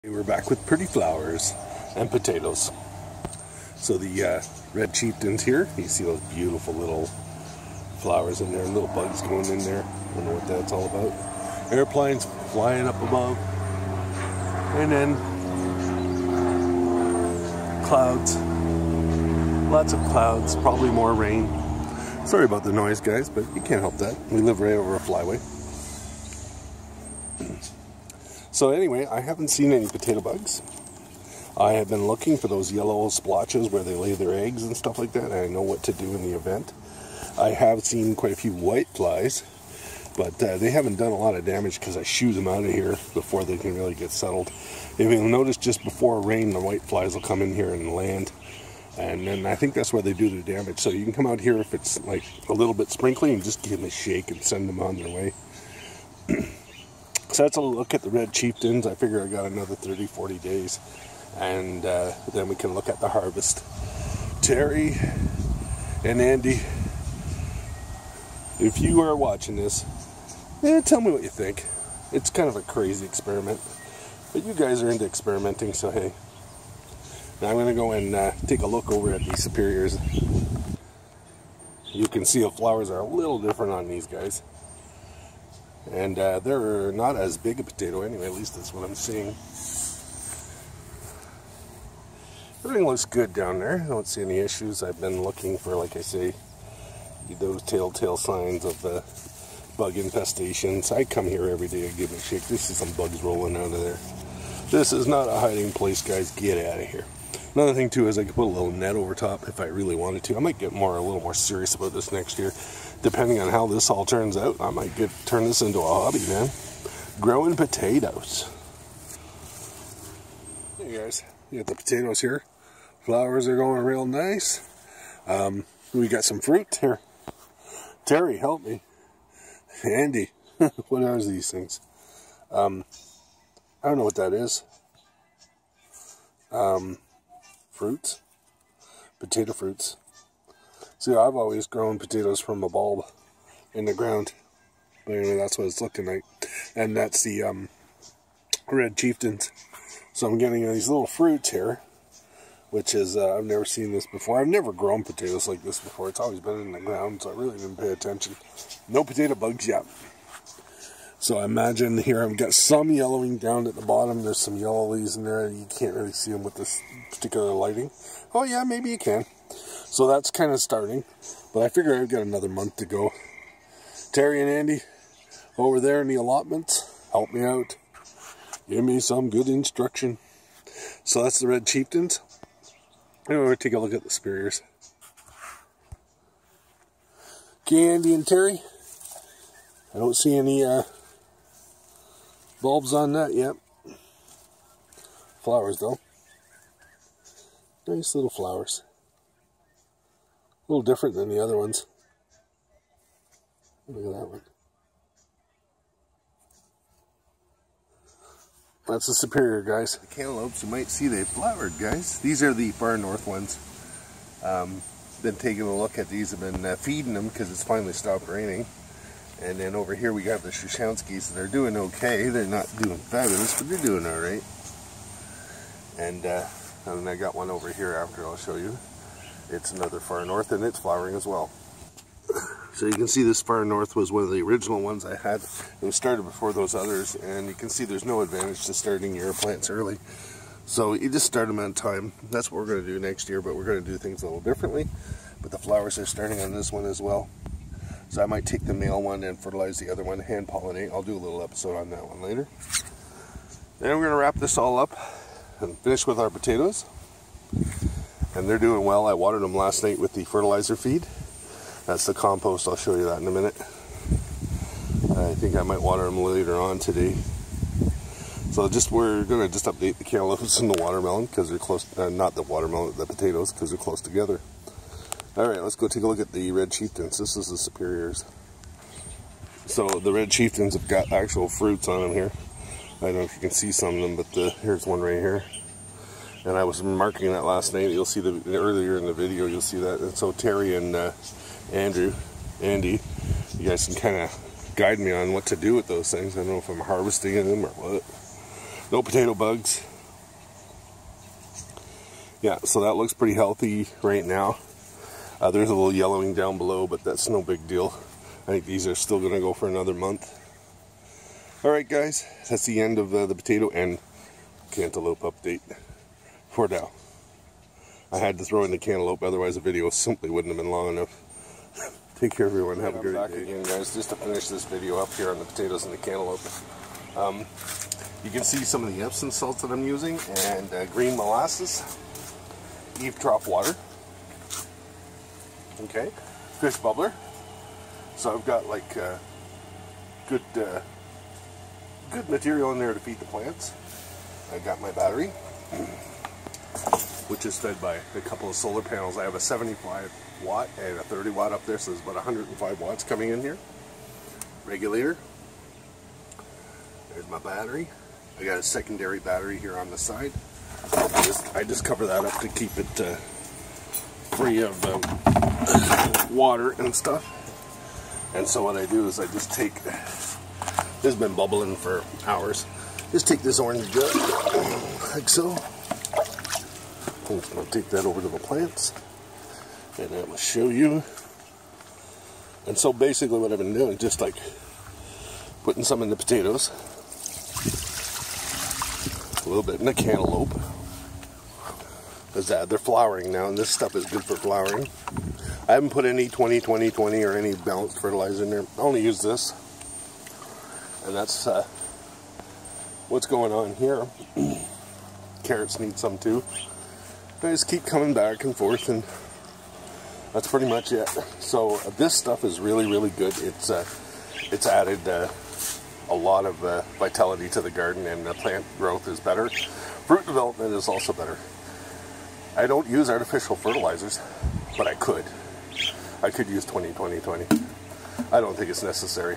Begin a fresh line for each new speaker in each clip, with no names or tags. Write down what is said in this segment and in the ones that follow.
We're back with pretty flowers and potatoes. So the red chieftains here, you see those beautiful little flowers in there, little bugs going in there. I don't know what that's all about. Airplanes flying up above. And then clouds. Lots of clouds, probably more rain. Sorry about the noise, guys, but you can't help that. We live right over a flyway. So anyway, I haven't seen any potato bugs. I have been looking for those yellow splotches where they lay their eggs and stuff like that, and I know what to do in the event. I have seen quite a few white flies, but they haven't done a lot of damage because I shoo them out of here before they can really get settled. If you'll notice, just before rain, the white flies will come in here and land, and then I think that's where they do the damage. So you can come out here if it's like a little bit sprinkly and just give them a shake and send them on their way. So that's a look at the red chieftains. I figure I got another 30-40 days, and then we can look at the harvest. Terry and Andy, if you are watching this, tell me what you think. It's kind of a crazy experiment, but you guys are into experimenting, so hey. Now I'm going to go and take a look over at these superiors. You can see the flowers are a little different on these guys. And they're not as big a potato anyway, at least that's what I'm seeing. Everything looks good down there. I don't see any issues. I've been looking for, like I say, those telltale signs of the bug infestations. I come here every day and give it a shake. This is some bugs rolling out of there. This is not a hiding place, guys. Get out of here. Another thing too is I could put a little net over top if I really wanted to. I might get a little more serious about this next year. Depending on how this all turns out, I might turn this into a hobby, man. Growing potatoes. Hey guys, you got the potatoes here. Flowers are going real nice. We got some fruit here. Terry, help me. Andy, what are these things? I don't know what that is. Fruits? Potato fruits. See, I've always grown potatoes from a bulb in the ground. But anyway, that's what it's looking like. And that's the red chieftains. So I'm getting these little fruits here, which is, I've never seen this before. I've never grown potatoes like this before. It's always been in the ground, so I really didn't pay attention. No potato bugs yet. So I imagine here I've got some yellowing down at the bottom. There's some yellow leaves in there. You can't really see them with this particular lighting. Oh yeah, maybe you can. So that's kind of starting. But I figure I've got another month to go. Terry and Andy, over there in the allotments, help me out. Give me some good instruction. So that's the red chieftains. Anyway, we'll take a look at the superiors. Okay, Andy and Terry. I don't see any bulbs on that yet. Flowers though. Nice little flowers. A little different than the other ones. Look at that one. That's the superior, guys. The cantaloupes, you might see they flowered, guys. These are the far north ones. Been taking a look at these. I've been feeding them because it's finally stopped raining. And then over here we got the Shushanskis. They're doing okay. They're not doing fabulous, but they're doing all right. And then I got one over here after I'll show you. It's another far north, and it's flowering as well. So you can see this far north was one of the original ones I had. It was started before those others, and you can see there's no advantage to starting your plants early. So you just start them on time. That's what we're going to do next year, but we're going to do things a little differently. But the flowers are starting on this one as well. So I might take the male one and fertilize the other one, hand pollinate. I'll do a little episode on that one later. Then we're going to wrap this all up and finish with our potatoes. And they're doing well. I watered them last night with the fertilizer feed. That's the compost. I'll show you that in a minute. I think I might water them later on today. So we're going to just update the cantaloupes and the watermelon because they're close. Not the watermelon, the potatoes, because they're close together. Alright, let's go take a look at the red chieftains. This is the superiors. So the red chieftains have got actual fruits on them here. I don't know if you can see some of them, but here's one right here. And I was marking that last night. You'll see earlier in the video, you'll see that. And so Terry and Andy, you guys can kind of guide me on what to do with those things. I don't know if I'm harvesting them or what. No potato bugs. Yeah, so that looks pretty healthy right now. There's a little yellowing down below, but that's no big deal. I think these are still going to go for another month. Alright guys, that's the end of the potato and cantaloupe update for now. I had to throw in the cantaloupe, otherwise the video simply wouldn't have been long enough. Take care everyone, have a great day. I'm back again guys, just to finish this video up here on the potatoes and the cantaloupe. You can see some of the Epsom salts that I'm using, and green molasses, Eve trough water, okay, fish bubbler. So I've got like good material in there to feed the plants. I got my battery, which is fed by a couple of solar panels. I have a 75 watt and a 30 watt up there, so there's about 105 watts coming in here. Regulator. There's my battery. I got a secondary battery here on the side. I just cover that up to keep it free of water and stuff. And so what I do is I just take, this has been bubbling for hours, just take this orange jug, like so. I'm just going to take that over to the plants, and I will show you. And so basically what I've been doing is just like putting some in the potatoes, a little bit in the cantaloupe, because they're flowering now, and this stuff is good for flowering. I haven't put any 20-20-20 or any balanced fertilizer in there. I only use this. And that's what's going on here. Carrots need some too. I just keep coming back and forth, and that's pretty much it. So this stuff is really, really good. It's added a lot of vitality to the garden, and the plant growth is better. Fruit development is also better. I don't use artificial fertilizers, but I could. I could use 20-20-20. I don't think it's necessary.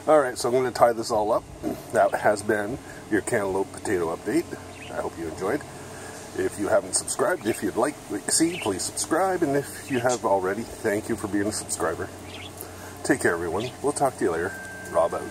Alright, so I'm going to tie this all up. That has been your cantaloupe potato update. I hope you enjoyed. If you haven't subscribed, if you'd like to see, please subscribe. And if you have already, thank you for being a subscriber. Take care, everyone. We'll talk to you later. Rob out.